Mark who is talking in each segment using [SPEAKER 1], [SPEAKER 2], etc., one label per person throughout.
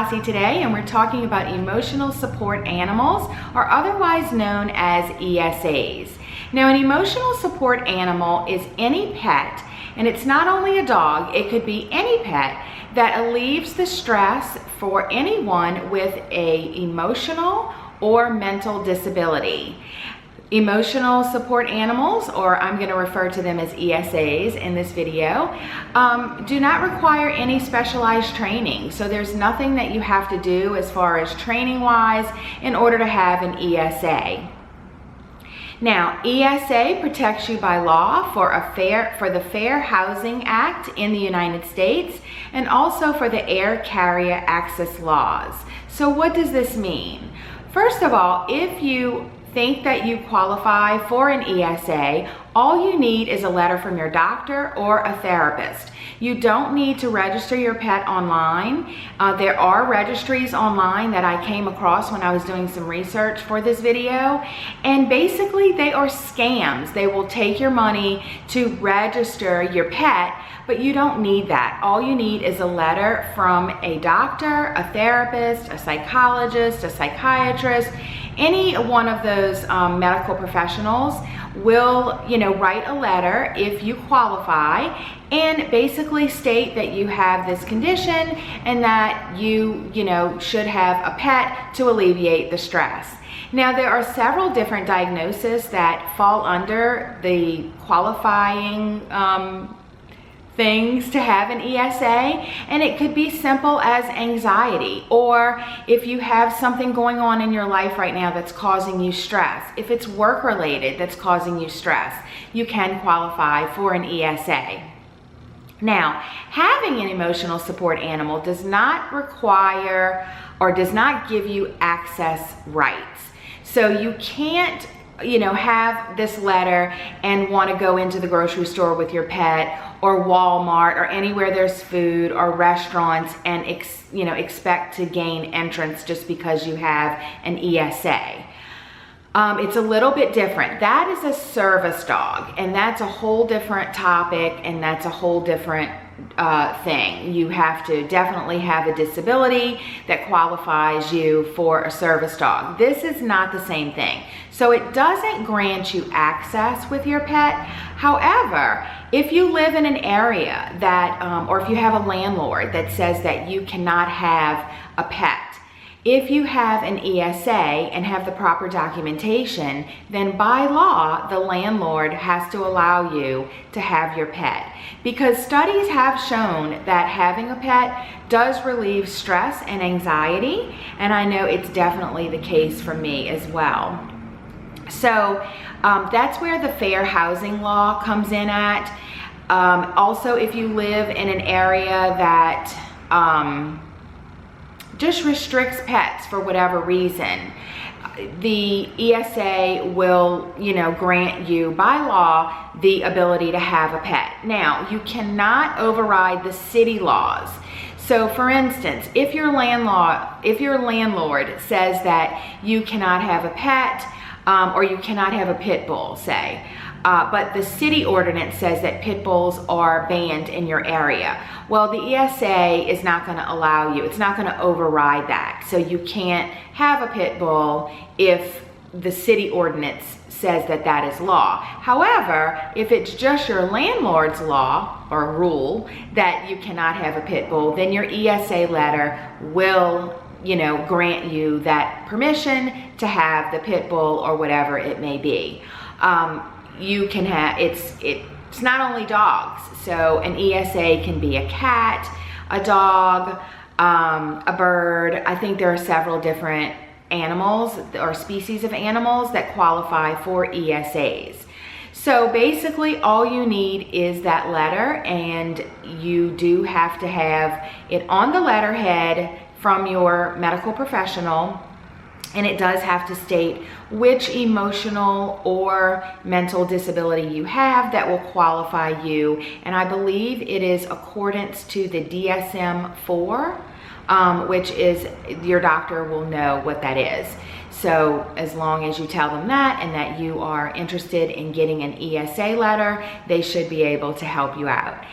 [SPEAKER 1] Stassi today, and we're talking about emotional support animals, or otherwise known as ESAs. Now, an emotional support animal is any pet, and it's not only a dog, it could be any pet that relieves the stress for anyone with an emotional or mental disability. Emotional support animals, or I'm going to refer to them as ESAs in this video, do not require any specialized training. So there's nothing that you have to do as far as training wise in order to have an ESA. Now, ESA protects you by law for the Fair Housing Act in the United States, and also for the Air Carrier Access laws. So what does this mean? First of all, if you think that you qualify for an ESA, all you need is a letter from your doctor or a therapist. You don't need to register your pet online. There are registries online that I came across when I was doing some research for this video, and basically they are scams. They will take your money to register your pet, but you don't need that. All you need is a letter from a doctor, a therapist, a psychologist, a psychiatrist. Any one of those medical professionals will, write a letter if you qualify and basically state that you have this condition and that you should have a pet to alleviate the stress. Now, there are several different diagnoses that fall under the qualifying things to have an ESA, and it could be simple as anxiety, or if you have something going on in your life right now that's causing you stress. If it's work related that's causing you stress, you can qualify for an ESA. Now, having an emotional support animal does not require or does not give you access rights. So you can't have this letter and want to go into the grocery store with your pet or Walmart or anywhere there's food or restaurants and expect to gain entrance just because you have an ESA. It's a little bit different. That is a service dog, and that's a whole different topic, and that's a whole different thing. You have to definitely have a disability that qualifies you for a service dog. This is not the same thing. So it doesn't grant you access with your pet. However, if you live in an area that, or if you have a landlord that says that you cannot have a pet, if you have an ESA and have the proper documentation, then by law, the landlord has to allow you to have your pet. Because studies have shown that having a pet does relieve stress and anxiety, and I know it's definitely the case for me as well. So that's where the fair housing law comes in at. Also, if you live in an area that just restricts pets for whatever reason, the ESA will, grant you by law the ability to have a pet. Now, you cannot override the city laws. So for instance, if your landlord says that you cannot have a pet, or you cannot have a pit bull, say, but the city ordinance says that pit bulls are banned in your area. Well, the ESA is not going to allow you. It's not going to override that. So you can't have a pit bull if the city ordinance says that that is law. However, if it's just your landlord's law or rule that you cannot have a pit bull, then your ESA letter will grant you that permission to have the pit bull or whatever it may be. You can have, it's not only dogs. So an ESA can be a cat, a dog, a bird. I think there are several different animals or species of animals that qualify for ESAs. So basically all you need is that letter, and you do have to have it on the letterhead from your medical professional, and it does have to state which emotional or mental disability you have that will qualify you. And I believe it is accordance to the DSM-4, which is, your doctor will know what that is. So as long as you tell them that and that you are interested in getting an ESA letter, they should be able to help you out.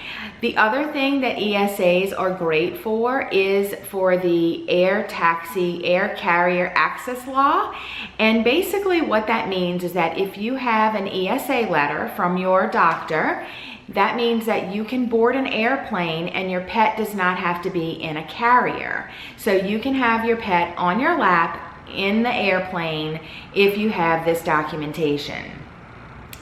[SPEAKER 1] The other thing that ESAs are great for is for the air taxi, air carrier access law. And basically what that means is that if you have an ESA letter from your doctor, that means that you can board an airplane and your pet does not have to be in a carrier. So you can have your pet on your lap in the airplane if you have this documentation.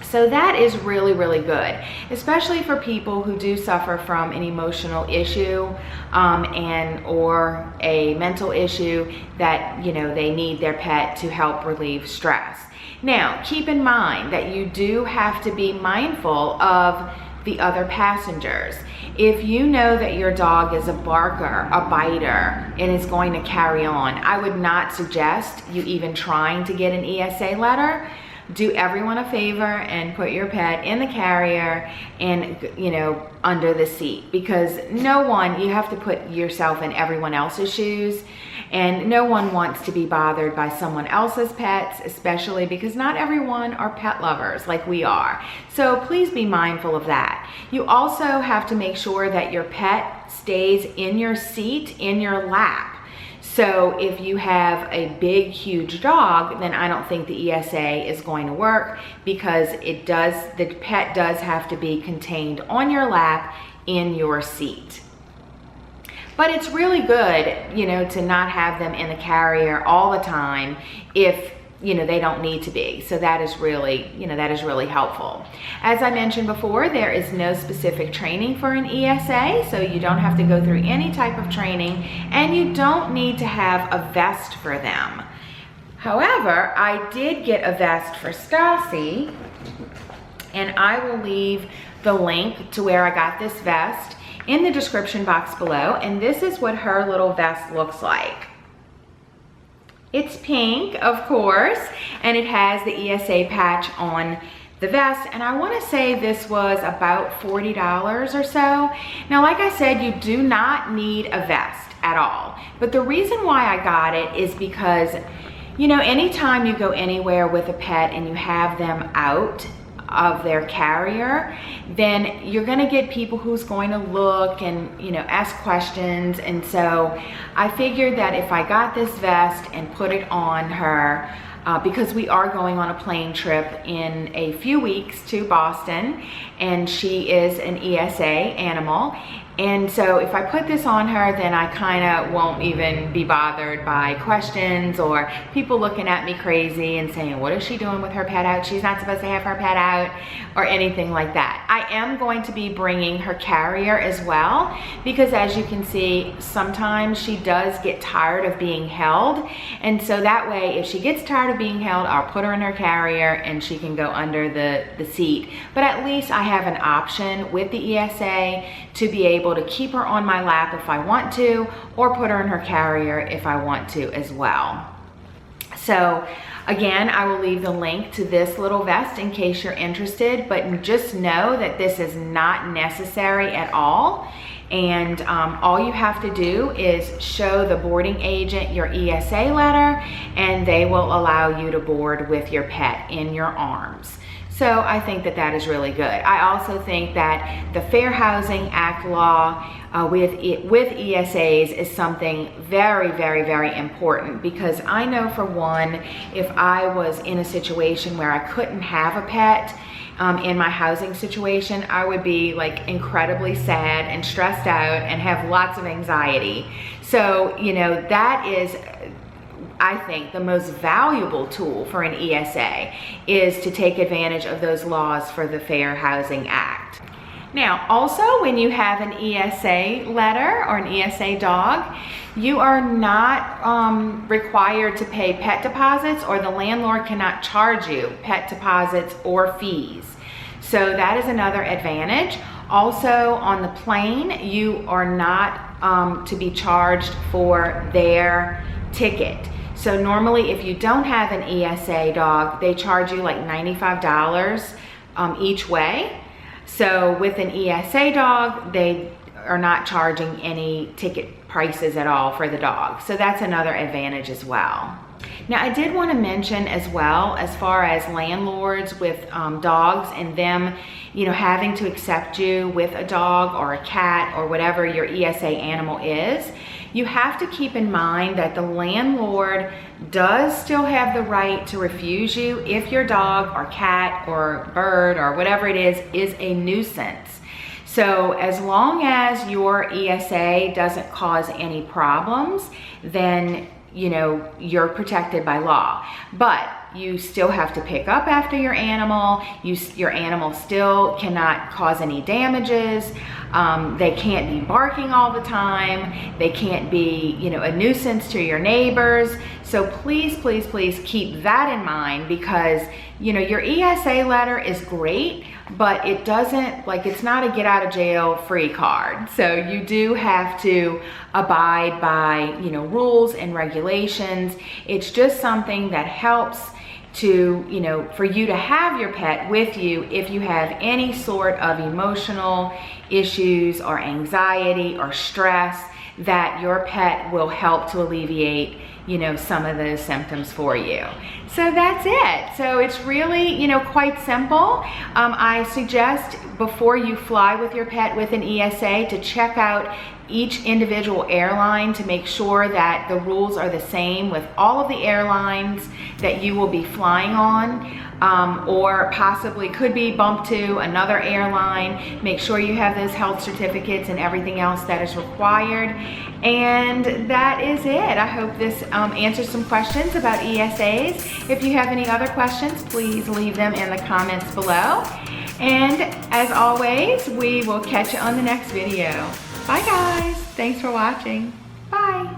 [SPEAKER 1] So that is really, really good, especially for people who do suffer from an emotional issue or a mental issue that, they need their pet to help relieve stress. Now, keep in mind that you do have to be mindful of the other passengers. If you know that your dog is a barker, a biter, and is going to carry on, I would not suggest you even trying to get an ESA letter. Do everyone a favor and put your pet in the carrier and, under the seat, because you have to put yourself in everyone else's shoes, and no one wants to be bothered by someone else's pets, especially because not everyone are pet lovers like we are. So please be mindful of that. You also have to make sure that your pet stays in your seat, in your lap. So if you have a big, huge dog, then I don't think the ESA is going to work, because the pet does have to be contained on your lap in your seat. But it's really good, to not have them in the carrier all the time if, they don't need to be. So that is really, helpful. As I mentioned before, there is no specific training for an ESA, so you don't have to go through any type of training, and you don't need to have a vest for them. However, I did get a vest for Stassi, and I will leave the link to where I got this vest in the description box below, and this is what her little vest looks like. It's pink, of course, and it has the ESA patch on the vest, and I want to say this was about $40 or so. Now, like I said, you do not need a vest at all, but the reason why I got it is because, anytime you go anywhere with a pet and you have them out of their carrier, then you're going to get people who's going to look and ask questions. And so I figured that if I got this vest and put it on her, because we are going on a plane trip in a few weeks to Boston, and she is an ESA animal. And so if I put this on her, then I kind of won't even be bothered by questions or people looking at me crazy and saying, what is she doing with her pet out? She's not supposed to have her pet out, or anything like that. I am going to be bringing her carrier as well, because as you can see, sometimes she does get tired of being held. And so that way, if she gets tired of being held, I'll put her in her carrier and she can go under the seat. But at least I have an option with the ESA to be able to keep her on my lap if I want to, or put her in her carrier if I want to as well. So again, I will leave the link to this little vest in case you're interested, but just know that this is not necessary at all. And all you have to do is show the boarding agent your ESA letter, and they will allow you to board with your pet in your arms. So I think that that is really good. I also think that the Fair Housing Act law with ESAs is something very, very, very important, because I know, for one, if I was in a situation where I couldn't have a pet in my housing situation, I would be like incredibly sad and stressed out and have lots of anxiety. So, that is, I think, the most valuable tool for an ESA is to take advantage of those laws for the Fair Housing Act. Now, also, when you have an ESA letter or an ESA dog, you are not required to pay pet deposits, or the landlord cannot charge you pet deposits or fees. So that is another advantage. Also, on the plane, you are not to be charged for their ticket. So normally, if you don't have an ESA dog, they charge you like $95 each way. So with an ESA dog, they are not charging any ticket prices at all for the dog. So that's another advantage as well. Now, I did want to mention as well, as far as landlords with dogs and them, you know, having to accept you with a dog or a cat or whatever your ESA animal is, you have to keep in mind that the landlord does still have the right to refuse you if your dog or cat or bird or whatever it is a nuisance. So as long as your ESA doesn't cause any problems, then you know, you're protected by law. But you still have to pick up after your animal. Your animal still cannot cause any damages. They can't be barking all the time. They can't be, you know, a nuisance to your neighbors. So please, please, please keep that in mind, because, you know, your ESA letter is great, but it doesn't, like, it's not a get out of jail free card. So you do have to abide by, you know, rules and regulations. It's just something that helps to, you know, for you to have your pet with you if you have any sort of emotional issues or anxiety or stress, that your pet will help to alleviate, you know, some of those symptoms for you. So that's it. So it's really, you know, quite simple. I suggest before you fly with your pet with an ESA to check out each individual airline to make sure that the rules are the same with all of the airlines that you will be flying on, or possibly could be bumped to another airline. Make sure you have those health certificates and everything else that is required. And that is it. I hope this answers some questions about ESAs. If you have any other questions, please leave them in the comments below. And as always, we will catch you on the next video. Bye guys. Thanks for watching. Bye.